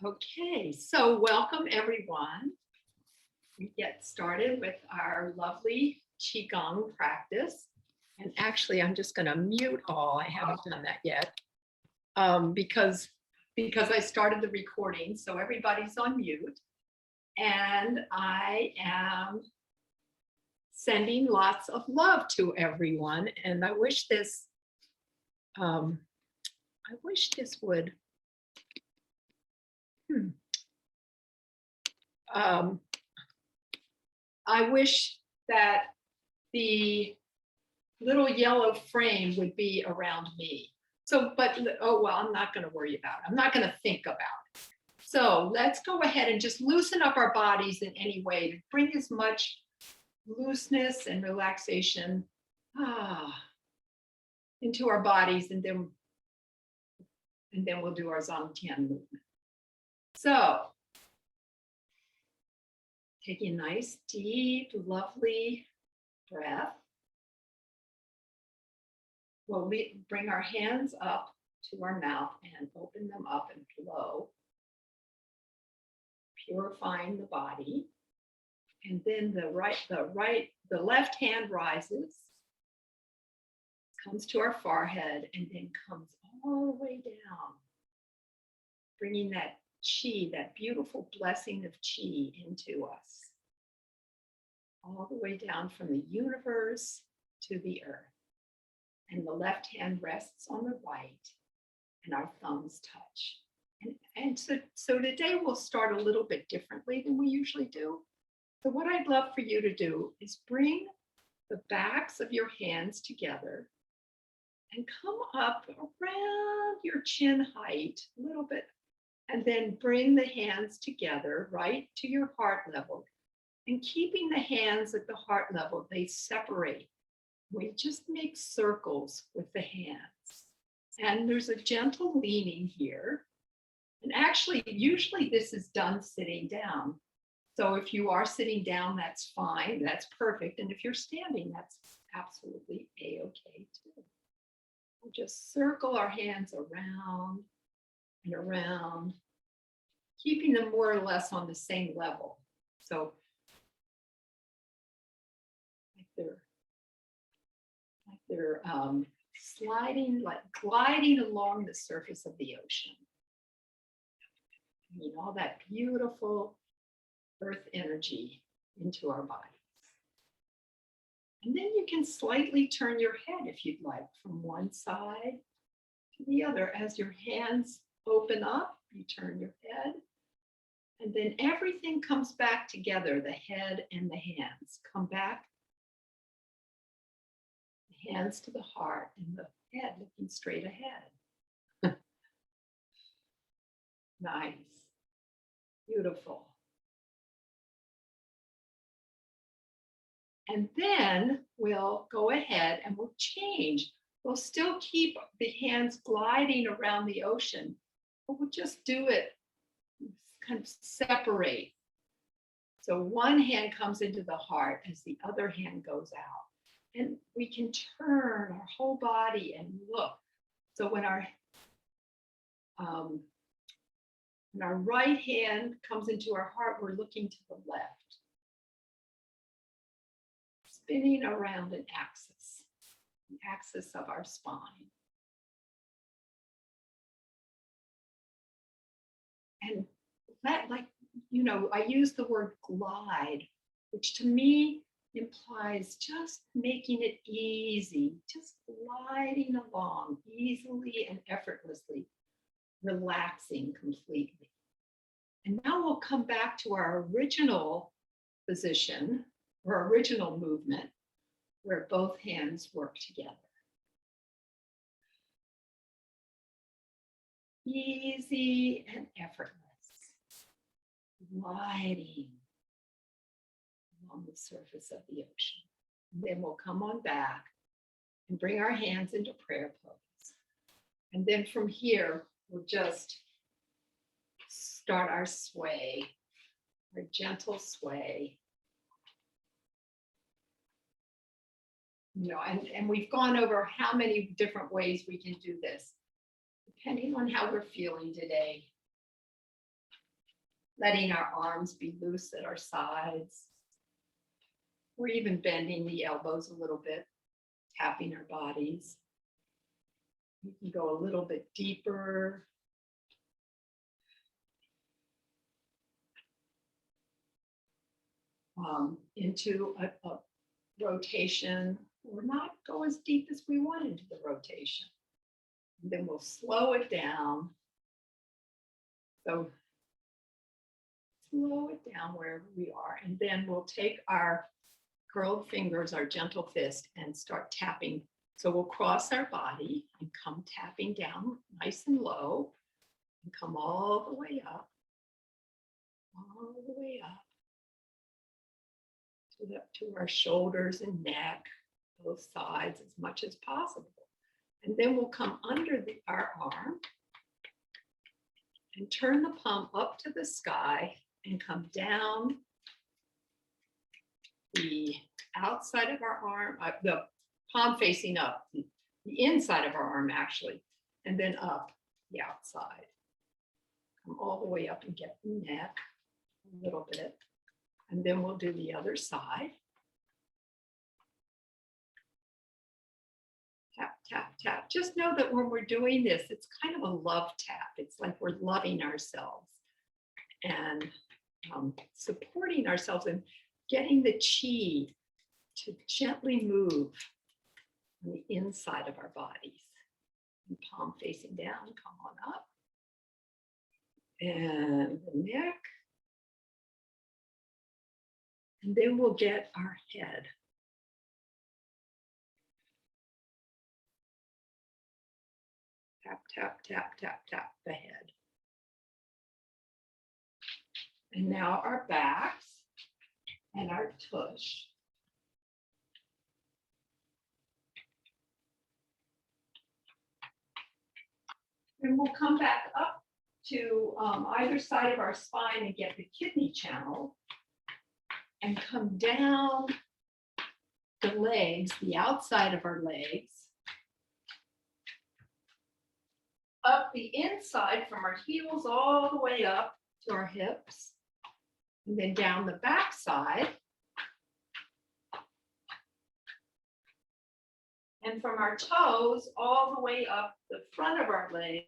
Okay, so welcome everyone. We get started with our lovely QiGong practice. And actually, I'm just going to mute all. I haven't done that yet because I started the recording. So everybody's on mute. And I am sending lots of love to everyone. And I wish this would. I wish that the little yellow frame would be around me. So, but, oh, well, I'm not going to worry about it. I'm not going to think about it. So let's go ahead and just loosen up our bodies in any way to bring as much looseness and relaxation into our bodies, and then we'll do our Zongtian movement. So taking a nice, deep, lovely breath. We'll bring our hands up to our mouth and open them up and blow, purifying the body. And then the left hand rises, comes to our forehead, and then comes all the way down, bringing that qi, that beautiful blessing of qi into us, all the way down from the universe to the earth. And the left hand rests on the right, and our thumbs touch. And so today we'll start a little bit differently than we usually do. So what I'd love for you to do is bring the backs of your hands together and come up around your chin height a little bit, and then bring the hands together right to your heart level. And keeping the hands at the heart level, they separate. We just make circles with the hands. And there's a gentle leaning here. And actually, usually this is done sitting down. So if you are sitting down, that's fine, that's perfect. And if you're standing, that's absolutely a-okay too. We'll just circle our hands around and around, keeping them more or less on the same level. So they're sliding, like gliding along the surface of the ocean. I mean, all that beautiful earth energy into our bodies. And then you can slightly turn your head if you'd like, from one side to the other. As your hands open up, you turn your head. And then everything comes back together. The head and the hands come back. The hands to the heart and the head looking straight ahead. Nice. Beautiful. And then we'll go ahead and we'll change. We'll still keep the hands gliding around the ocean, but we'll just do it kind of separate. So one hand comes into the heart as the other hand goes out. And we can turn our whole body and look. So when our right hand comes into our heart, we're looking to the left, spinning around an axis, the axis of our spine. And that, like, you know, I use the word glide, which to me implies just making it easy, just gliding along easily and effortlessly, relaxing completely. And now we'll come back to our original position or original movement where both hands work together. Easy and effortless, gliding along the surface of the ocean. And then we'll come on back and bring our hands into prayer pose. And then from here, we'll just start our sway, our gentle sway. You know, and we've gone over how many different ways we can do this. depending on how we're feeling today. Letting our arms be loose at our sides. Or even bending the elbows a little bit, tapping our bodies. You can go a little bit deeper. Into a rotation, or not go as deep as we want into the rotation. And then we'll slow it down. So slow it down wherever we are. And then we'll take our curled fingers, our gentle fist, and start tapping. So we'll cross our body and come tapping down nice and low and come all the way up, to our shoulders and neck, both sides as much as possible. And then we'll come under our arm and turn the palm up to the sky and come down the outside of our arm, the palm facing up, the inside of our arm actually, and then up the outside. Come all the way up and get the neck a little bit. And then we'll do the other side. Tap, tap, tap. Just know that when we're doing this, it's kind of a love tap. It's like we're loving ourselves and supporting ourselves and getting the chi to gently move on the inside of our bodies. And palm facing down, come on up. And the neck. And then we'll get our head. Tap, tap, tap, tap, tap the head. And now our backs and our tush. And we'll come back up to either side of our spine and get the kidney channel. And come down the legs, the outside of our legs, up the inside from our heels all the way up to our hips, and then down the back side. And from our toes all the way up the front of our leg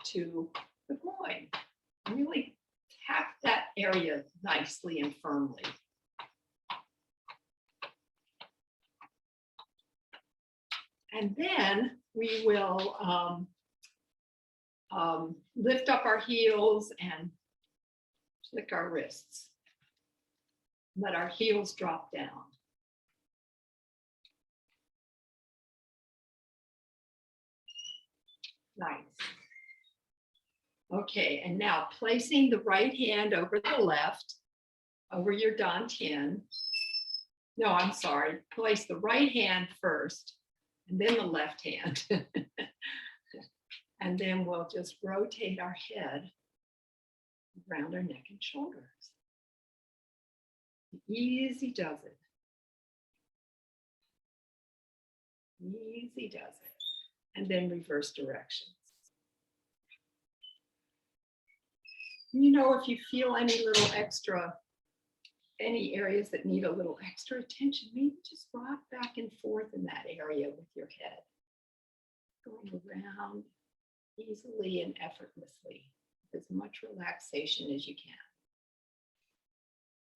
to the groin. Really tap that area nicely and firmly. And then we will lift up our heels and flick our wrists. Let our heels drop down. Nice. Okay, and now placing the right hand over the left, over your dantian. No, I'm sorry. Place the right hand first, and then the left hand. And then we'll just rotate our head around our neck and shoulders. Easy does it. Easy does it. And then reverse directions. You know, if you feel any little extra, any areas that need a little extra attention, maybe just rock back and forth in that area with your head. Going around easily and effortlessly, with as much relaxation as you can.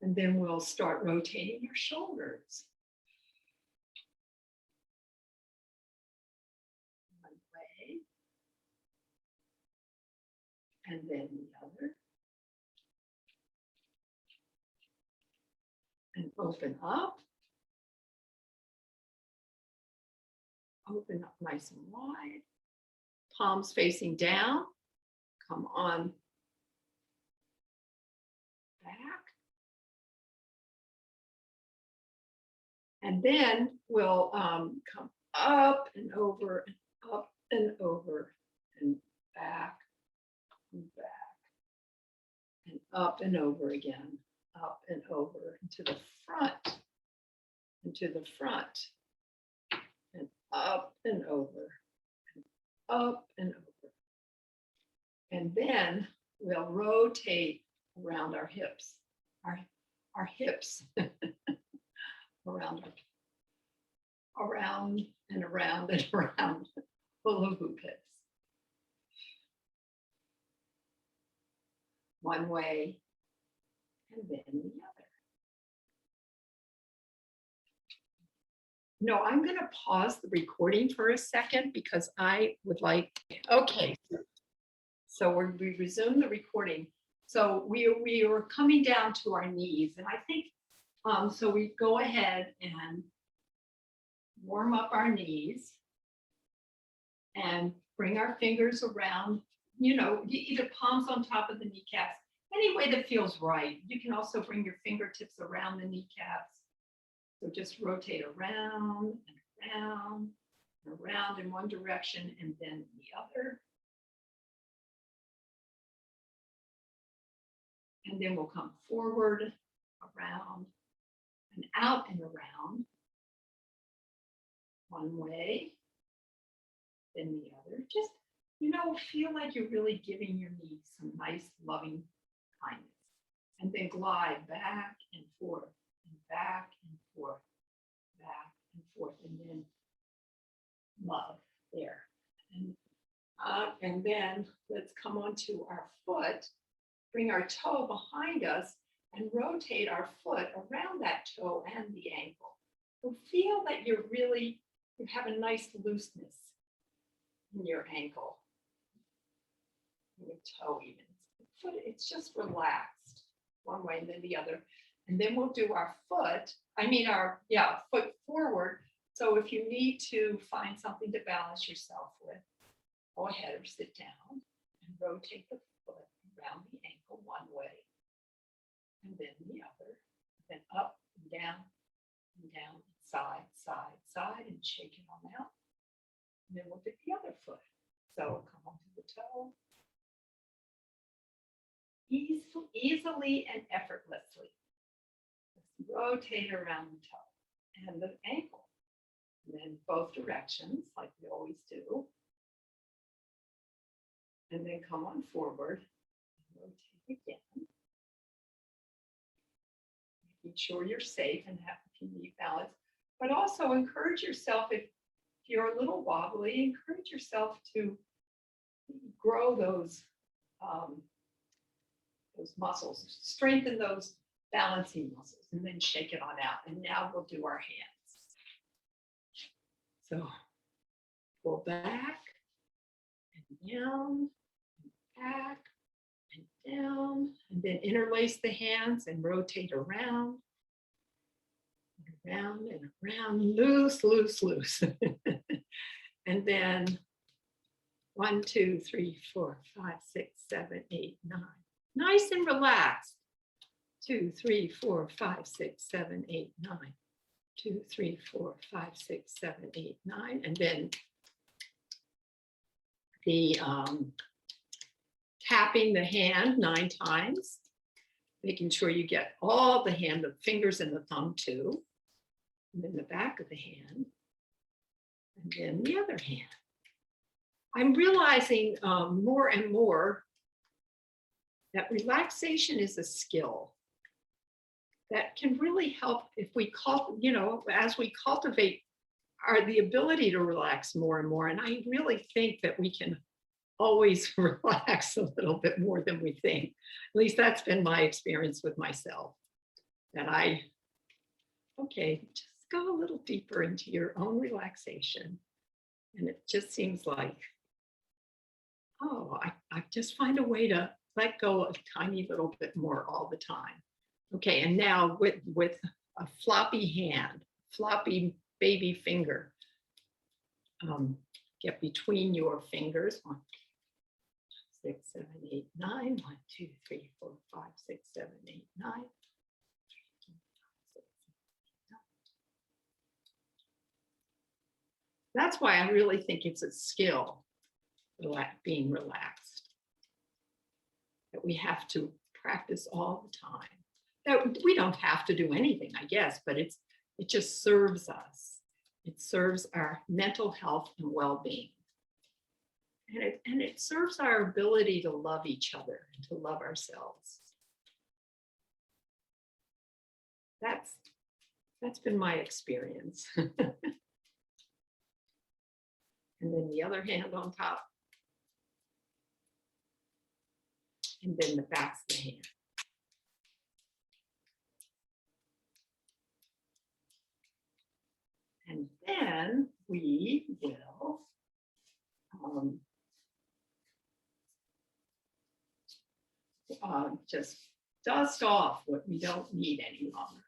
And then we'll start rotating your shoulders. One way. And then the other. And open up. Open up nice and wide. Palms facing down. Come on back. And then we'll come up and over and up and over and back and back and up and over again. Up and over and to the front, and to the front, and up and over, and up and over. And then we'll rotate around our hips, our hips, around and around and around, hula hoop hips. One way and then the other. No, I'm going to pause the recording for a second because I would like, okay. So we resume the recording. So we are coming down to our knees, and I think, so we go ahead and warm up our knees and bring our fingers around, either palms on top of the kneecaps, any way that feels right. You can also bring your fingertips around the kneecaps. So just rotate around and around and around in one direction and then the other. And then we'll come forward, around, and out and around. One way, then the other. Just, feel like you're really giving your knees some nice, loving kindness. And then glide back and forth, and back and forth, back and forth, and then love there. And then let's come onto our foot, bring our toe behind us, and rotate our foot around that toe and the ankle. So feel that you have a nice looseness in your ankle, in your toe even. The foot, it's just relaxed one way and then the other. And then we'll do our foot forward. So if you need to find something to balance yourself with, go ahead or sit down and rotate the foot around the ankle one way and then the other, then up and down, side, side, side, and shake it on out. And then we'll do the other foot. So come onto the toe. Easily and effortlessly. Just rotate around the toe and the ankle. And then both directions, like we always do. And then come on forward and rotate again. Making sure you're safe and if you need balance. But also encourage yourself, if you're a little wobbly, encourage yourself to grow those muscles, strengthen those balancing muscles, and then shake it on out. And now we'll do our hands. So go back and down, and back and down, and then interlace the hands and rotate around. Around and around, loose, loose, loose. And then 1, 2, 3, 4, 5, 6, 7, 8, 9. Nice and relaxed. 2, 3, 4, 5, 6, 7, 8, 9. 2, 3, 4, 5, 6, 7, 8, 9. And then the tapping the hand 9 times, making sure you get all the hand, the fingers and the thumb too. And then the back of the hand, and then the other hand. I'm realizing more and more that relaxation is a skill that can really help if we as we cultivate the ability to relax more and more. And I really think that we can always relax a little bit more than we think. At least that's been my experience with myself. That just go a little deeper into your own relaxation. And it just seems like, I just find a way to let go a tiny little bit more all the time. Okay, and now with a floppy hand, floppy baby finger, get between your fingers. 1, 6, 7, 8, 9. 1, 2, 3, 4, 5, 6, 7, 8, 9. That's why I really think it's a skill, being relaxed, that we have to practice all the time. That we don't have to do anything, I guess, but it just serves us. It serves our mental health and well-being. And it serves our ability to love each other and to love ourselves. That's been my experience. And then the other hand on top. And then the back of the hand. And then we will just dust off what we don't need any longer.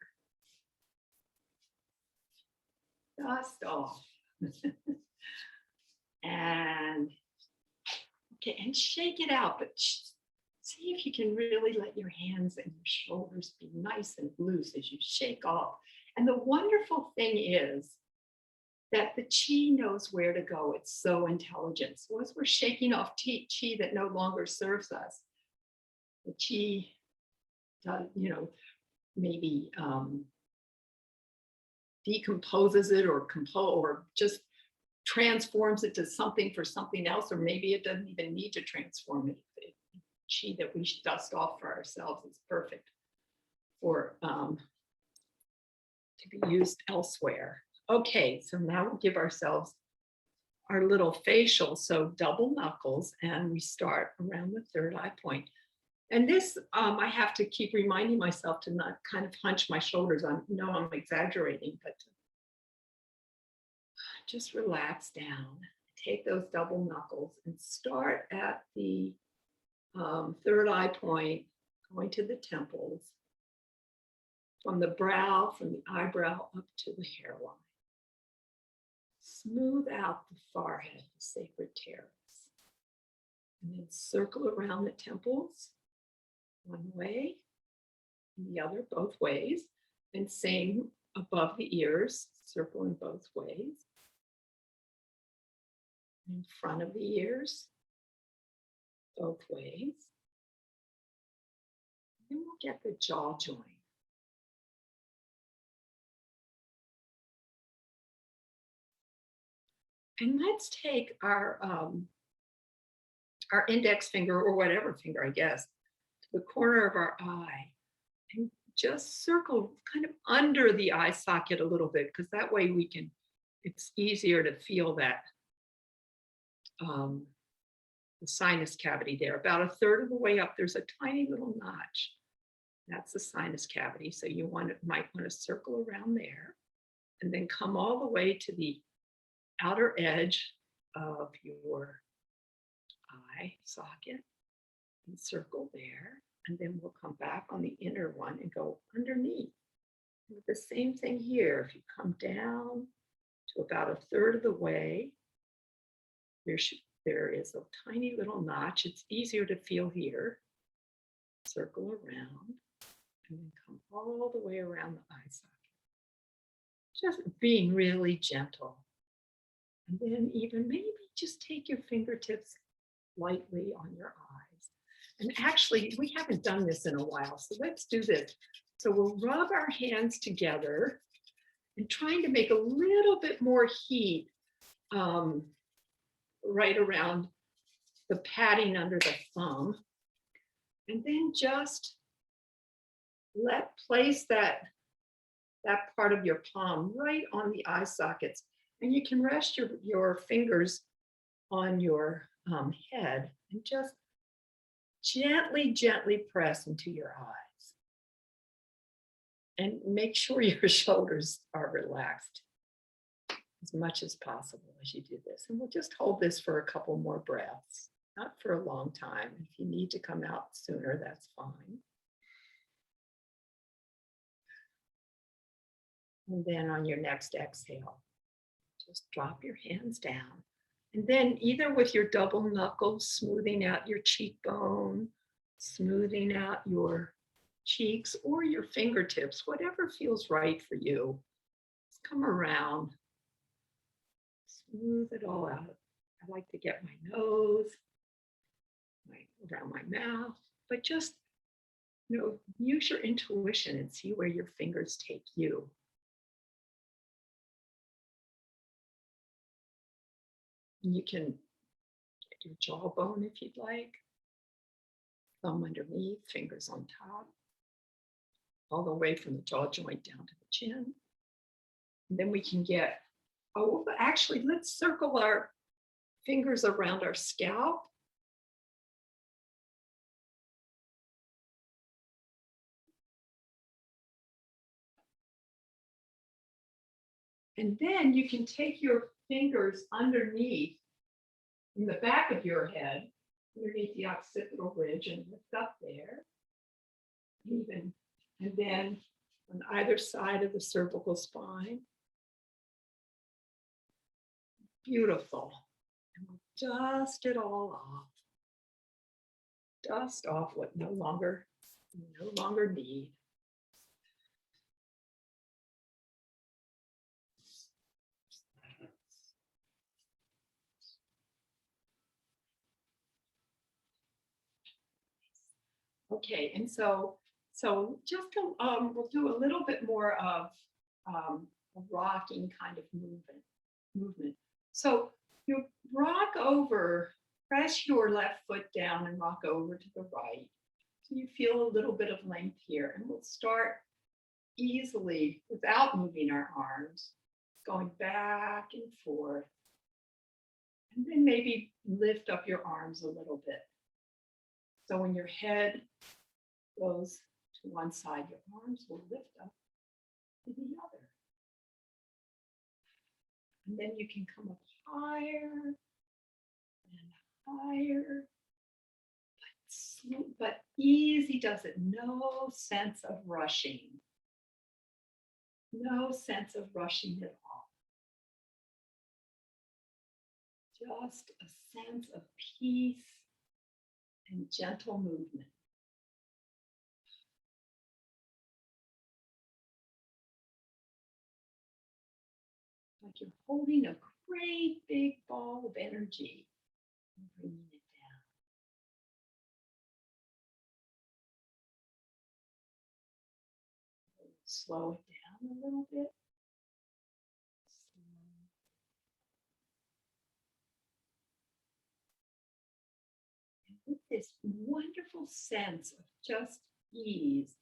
Dust off. And okay, and shake it out, but see if you can really let your hands and your shoulders be nice and loose as you shake off. And the wonderful thing is that the chi knows where to go. It's so intelligent. So as we're shaking off chi that no longer serves us, the chi does, maybe decomposes it or just transforms it to something for something else, or maybe it doesn't even need to transform it. The chi that we dust off for ourselves is perfect for to be used elsewhere. Okay, so now we'll give ourselves our little facial, so double knuckles, and we start around the third eye point. And this, I have to keep reminding myself to not kind of hunch my shoulders. I know I'm exaggerating, but just relax down. Take those double knuckles and start at the third eye point, going to the temples, from the brow, from the eyebrow up to the hairline. Smooth out the forehead, the sacred teres. And then circle around the temples, one way, and the other both ways. And same above the ears, circle in both ways. In front of the ears, both ways. Then we'll get the jaw joint. And let's take our index finger, or whatever finger, I guess, to the corner of our eye and just circle kind of under the eye socket a little bit, because that way it's easier to feel that the sinus cavity there. About a third of the way up, there's a tiny little notch. That's the sinus cavity. So you might want to circle around there and then come all the way to the outer edge of your eye socket and circle there. And then we'll come back on the inner one and go underneath. And the same thing here. If you come down to about a third of the way, there is a tiny little notch. It's easier to feel here. Circle around and then come all the way around the eye socket. Just being really gentle. And then even maybe just take your fingertips lightly on your eyes. And actually, we haven't done this in a while, so let's do this. So we'll rub our hands together and trying to make a little bit more heat right around the padding under the thumb. And then just place that part of your palm right on the eye sockets. And you can rest your fingers on your head and just gently, gently press into your eyes. And make sure your shoulders are relaxed as much as possible as you do this. And we'll just hold this for a couple more breaths, not for a long time. If you need to come out sooner, that's fine. And then on your next exhale, just drop your hands down. And then either with your double knuckles, smoothing out your cheekbone, smoothing out your cheeks or your fingertips, whatever feels right for you. Just come around, smooth it all out. I like to get my nose, around my mouth, but just, use your intuition and see where your fingers take you. You can get your jawbone if you'd like. Thumb underneath, fingers on top, all the way from the jaw joint down to the chin. And then we can get, oh, actually, let's circle our fingers around our scalp. And then you can take your fingers underneath in the back of your head, underneath the occipital ridge, and lift up there. Even, and then on either side of the cervical spine. Beautiful. And we'll dust it all off. Dust off what no longer need. Okay, and so just we'll do a little bit more of a rocking kind of movement. So you rock over, press your left foot down and rock over to the right. So you feel a little bit of length here, and we'll start easily without moving our arms, going back and forth. And then maybe lift up your arms a little bit. So when your head goes to one side, your arms will lift up to the other. And then you can come up higher and higher. But easy does it. No sense of rushing. No sense of rushing at all. Just a sense of peace and gentle movement. Like you're holding a great big ball of energy and bringing it down. Slow it down a little bit. And with this wonderful sense of just ease,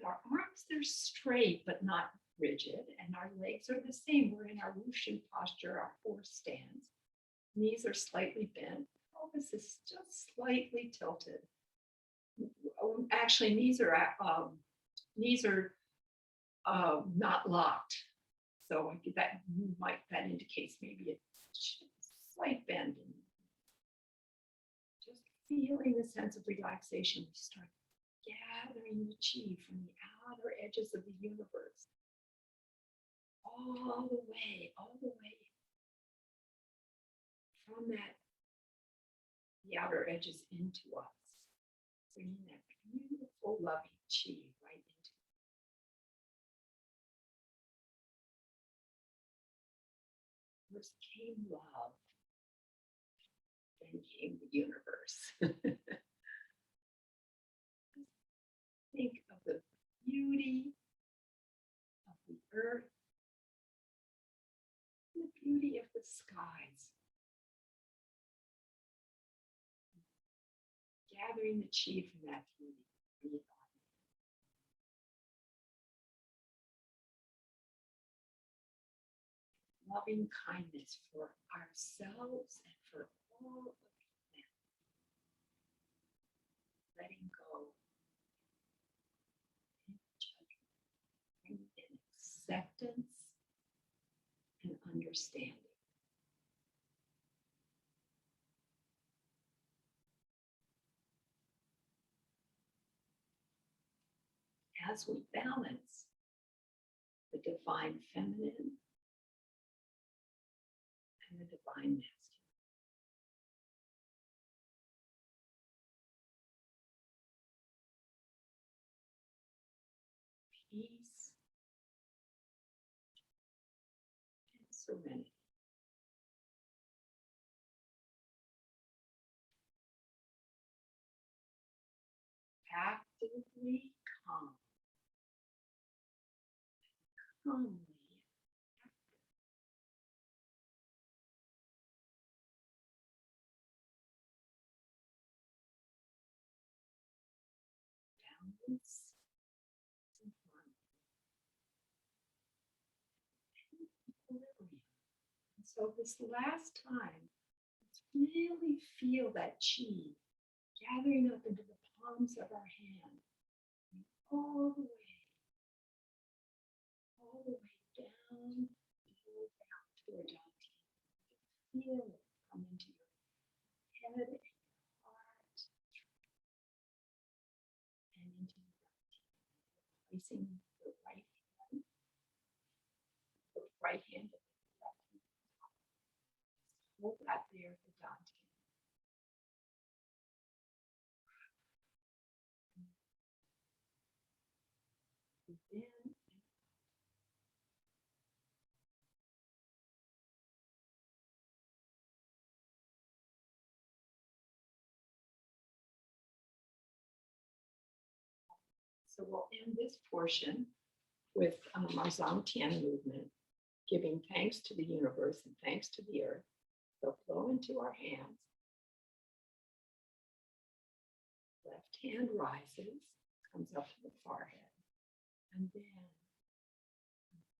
our arms, they're straight but not rigid, and our legs are the same. We're in our Lotion posture, our horse stance. Knees are slightly bent. Pelvis is just slightly tilted. Actually, knees are not locked. So that indicates maybe a slight bend. Just feeling the sense of relaxation, we start gathering the chi from the outer edges of the universe, all the way from the outer edges into us, bringing that beautiful, loving chi right into us. First came love, then came the universe. Think of the beauty of the earth, and the beauty of the skies. Gathering the chi from that beauty. Loving kindness for ourselves and for all of them. Letting go. In acceptance and understanding. As we balance the divine feminine and the divine masculine. Peace and serenity. Actively calm. Calmly. hands in front. Equilibrium. And so this last time, let's really feel that chi gathering up into the palms of our hand, all the way down, toward Dante. Feel it come into your head and your heart and into your Dante. Placing the right hand at the left hand. Hold that there for Dante. Breathe in. So we'll end this portion with our Zangtian movement, giving thanks to the universe and thanks to the earth. They'll flow into our hands. Left hand rises, comes up to the forehead, and then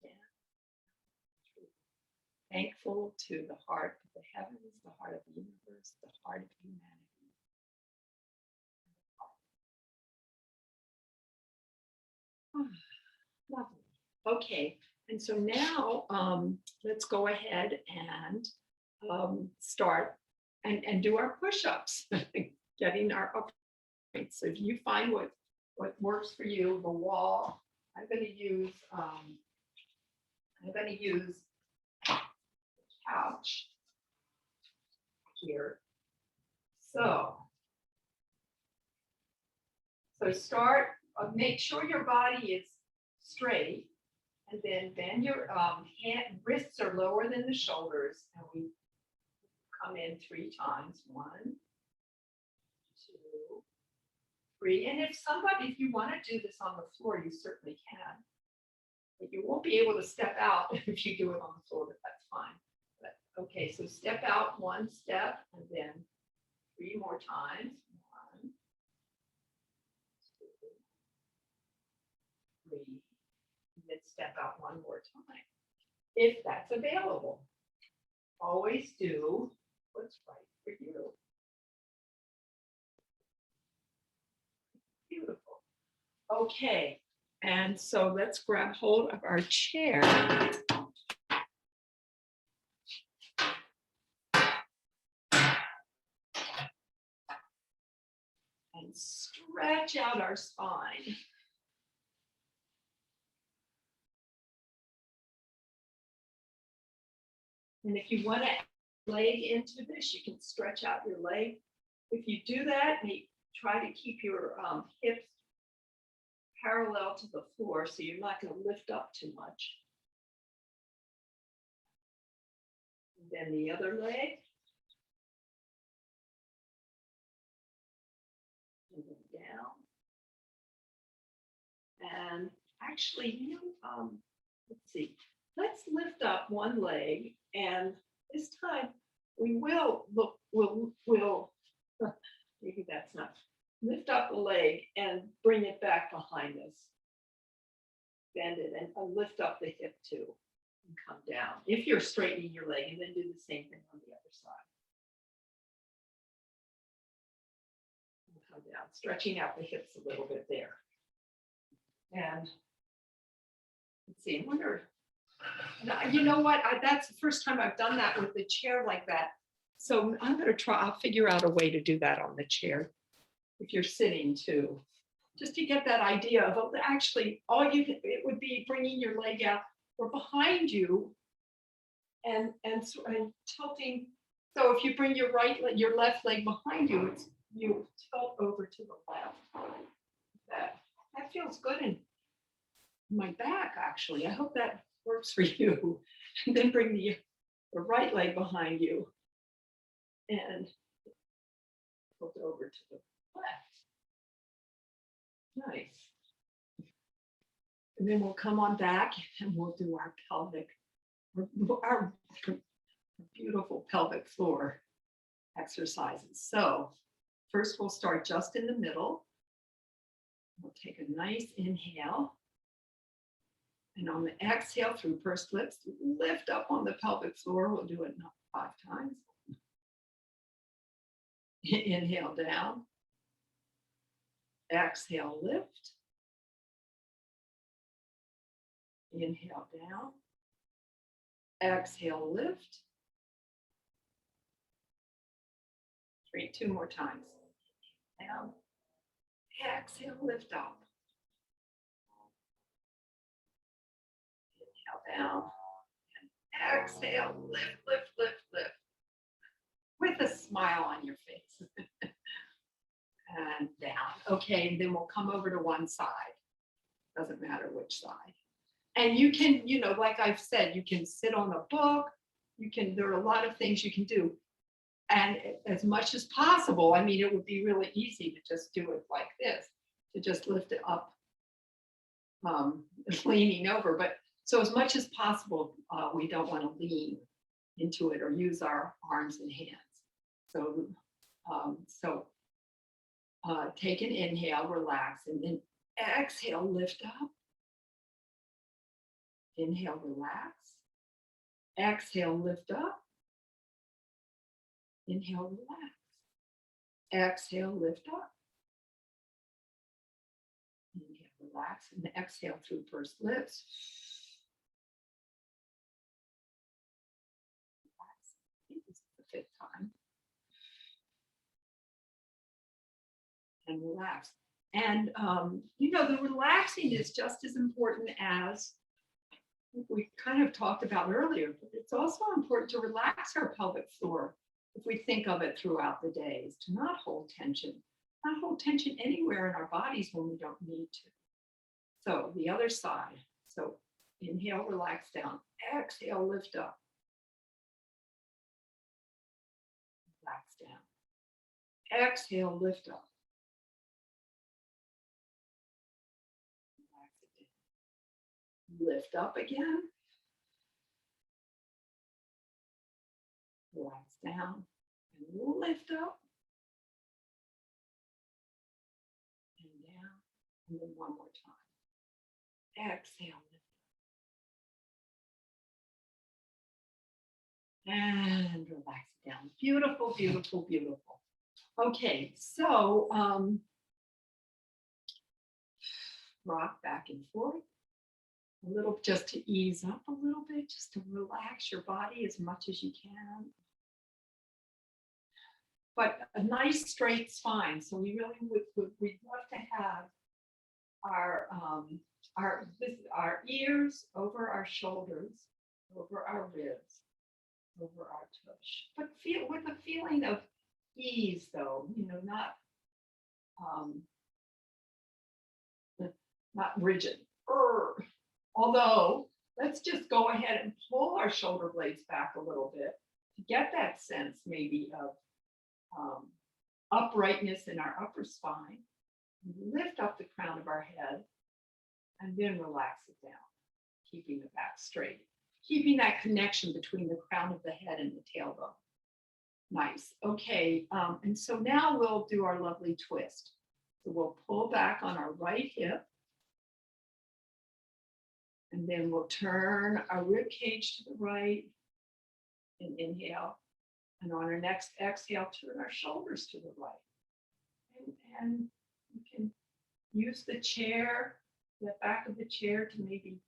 down. Thankful to the heart of the heavens, the heart of the universe, the heart of humanity. Lovely. Okay, and so now let's go ahead and start and do our push-ups, getting our up. So if you find what works for you, the wall. I'm going to use the couch here. So start. Make sure your body is straight, and then bend your wrists are lower than the shoulders, and we come in 3 times. 1, 2, 3. And if you want to do this on the floor, you certainly can. But you won't be able to step out if you do it on the floor, but that's fine. But okay, so step out 1 step, and then 3 more times. 1, 2, 3. And then step out 1 more time, if that's available. Always do what's right for you. Beautiful. Okay, and so let's grab hold of our chair. And stretch out our spine. And if you want to leg into this, you can stretch out your leg. If you do that, try to keep your hips parallel to the floor, so you're not going to lift up too much. And then the other leg. And then down. And actually, let's see. Let's lift up one leg, and this time we will maybe that's not. Lift up the leg and bring it back behind us. Bend it and lift up the hip too and come down. If you're straightening your leg, and then do the same thing on the other side. And come down, stretching out the hips a little bit there. And let's see, I wonder, you know what? That's the first time I've done that with the chair like that. So I'm going to try, I'll figure out a way to do that on the chair. If you're sitting too, just to get that idea of actually it would be bringing your leg out or behind you and tilting. So if you bring your left leg behind you, you tilt over to the left. That feels good in my back, actually. I hope that works for you. And then bring the right leg behind you and tilt over to the left. Nice. And then we'll come on back and we'll do our our beautiful pelvic floor exercises. So first we'll start just in the middle. We'll take a nice inhale. And on the exhale through pursed lips, lift up on the pelvic floor. We'll do it 5 times. Inhale down. Exhale, lift. Inhale down. Exhale, lift. 2 more times. Down. Exhale, lift up. Inhale down. And exhale, lift, lift, lift, lift. With a smile on your face. And down. Okay, and then we'll come over to one side. Doesn't matter which side. And you can, like I've said, you can sit on a book. There are a lot of things you can do. And as much as possible, I mean, it would be really easy to just do it like this, to just lift it up, leaning over. But so as much as possible, we don't want to lean into it or use our arms and hands. So, take an inhale, relax, and then exhale, lift up. Inhale, relax. Exhale, lift up. Inhale, relax. Exhale, lift up. Inhale, relax, and exhale through pursed lips. Relax. I think this is the 5th time. And relax. And, the relaxing is just as important as we kind of talked about earlier, but it's also important to relax our pelvic floor if we think of it throughout the days, to not hold tension anywhere in our bodies when we don't need to. So the other side. So inhale, relax down. Exhale, lift up. Relax down. Exhale, lift up. Lift up again. Relax down and lift up. And down. And then one more time. Exhale, lift up. And relax down. Beautiful, beautiful, beautiful. Okay, so rock back and forth. A little, just to ease up a little bit, just to relax your body as much as you can. But a nice straight spine. So we really we'd love to have our ears over our shoulders, over our ribs, over our tush. But feel with a feeling of ease, though. Not rigid. Although, let's just go ahead and pull our shoulder blades back a little bit to get that sense maybe of uprightness in our upper spine. Lift up the crown of our head and then relax it down, keeping the back straight, keeping that connection between the crown of the head and the tailbone. Nice. Okay, and so now we'll do our lovely twist. So we'll pull back on our right hip. And then we'll turn our rib cage to the right and inhale. And on our next exhale, turn our shoulders to the right. And you can use the chair, the back of the chair, to maybe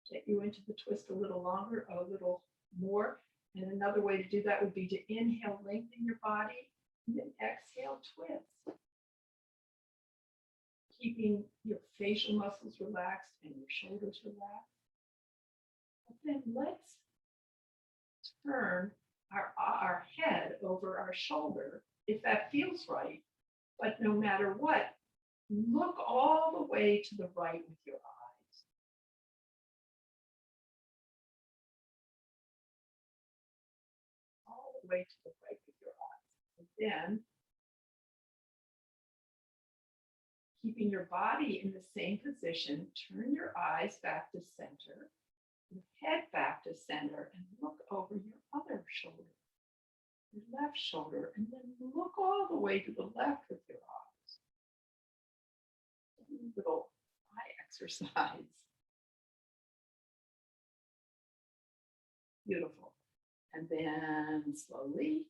get you into the twist a little longer, a little more. And another way to do that would be to inhale, lengthen your body, and then exhale, twist. Keeping your facial muscles relaxed and your shoulders relaxed. But then let's turn our head over our shoulder, if that feels right. But no matter what, look all the way to the right with your eyes. All the way to the right with your eyes. And then, keeping your body in the same position, turn your eyes back to center, your head back to center, and look over your other shoulder, your left shoulder, and then look all the way to the left with your eyes. exercise. Beautiful. And then slowly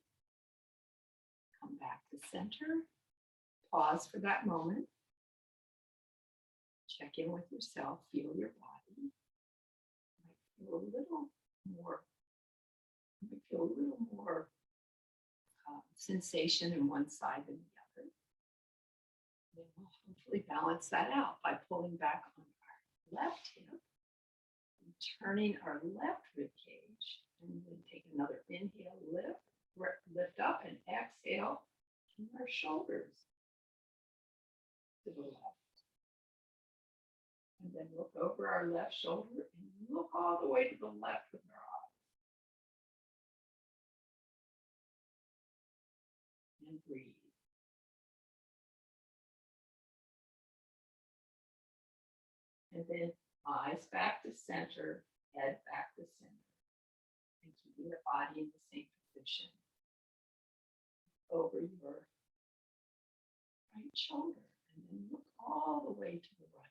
come back to center. Pause for that moment. Check in with yourself. Feel your body. You might feel a little more. You might feel a little more sensation in one side than the other. Then we'll hopefully balance that out by pulling back on our left hip and turning our left rib cage. And then take another inhale, lift up, and exhale, turn our shoulders to the left. And then look over our left shoulder and look all the way to the left with our eyes. And breathe. And then eyes back to center, head back to center. And keeping your body in the same position. Over your right shoulder. And then look all the way to the right.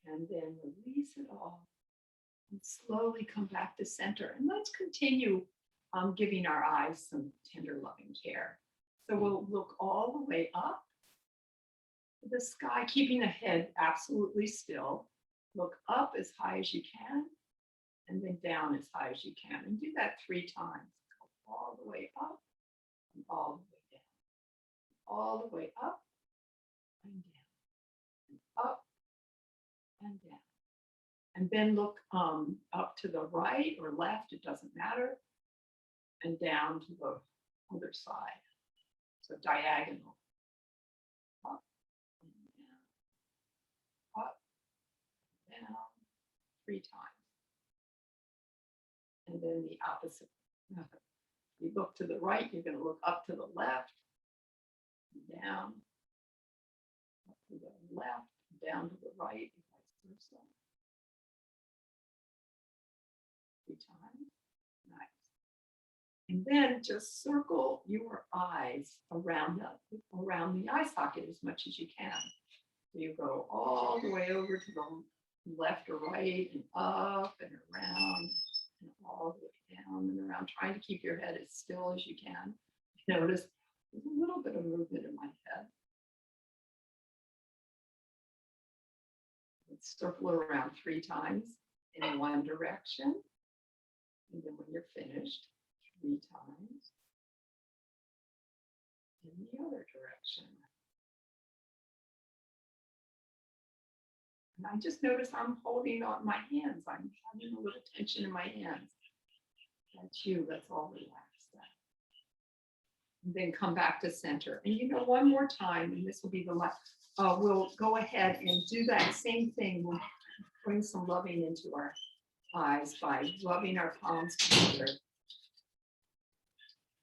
And then release it all. And slowly come back to center. And let's continue giving our eyes some tender, loving care. So we'll look all the way up to the sky, keeping the head absolutely still. Look up as high as you can, and then down as high as you can. And do that 3 times. Go all the way up and all the way down. All the way up and down. And up and down. And then look up to the right or left, it doesn't matter, and down to the other side. So diagonal. Up and down. Up and down. 3 times. And then the opposite. You look to the right, you're going to look up to the left, and down, up to the left, down to the right, and vice versa. 3 times. Nice. And then just circle your eyes around the eye socket as much as you can. So you go all the way over to the left or right and up and around and all the way down and around, trying to keep your head as still as you can. Notice there's a little bit of movement in my head. Let's circle it around 3 times in one direction. And then when you're finished, 3 times in the other direction. And I just notice I'm holding on my hands. I'm having a little tension in my hands. That's you. Let's all relax that. And then come back to center. And you know, one more time, and this will be the last. We'll go ahead and do that same thing. We'll bring some loving into our eyes by rubbing our palms together.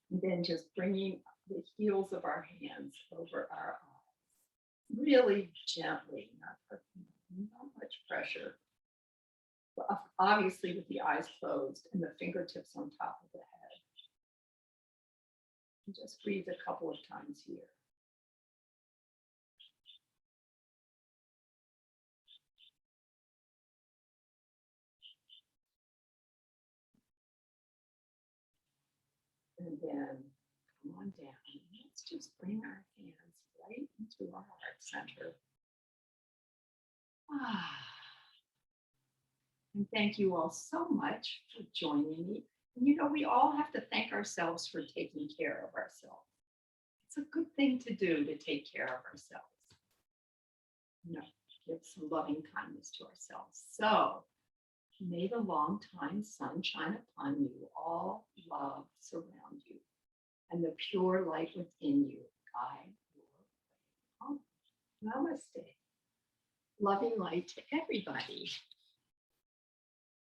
And then just bringing the heels of our hands over our eyes. Really gently, not much pressure. But obviously with the eyes closed and the fingertips on top of the head. And just breathe a couple of times here. And then come on down. Let's just bring our hands right into our heart center. And thank you all so much for joining me. And you know, we all have to thank ourselves for taking care of ourselves. It's a good thing to do to take care of ourselves. You know, give some loving kindness to ourselves. So may the long time sun shine upon you, all love surround you, and the pure light within you guide your way home. Namaste. Loving light to everybody.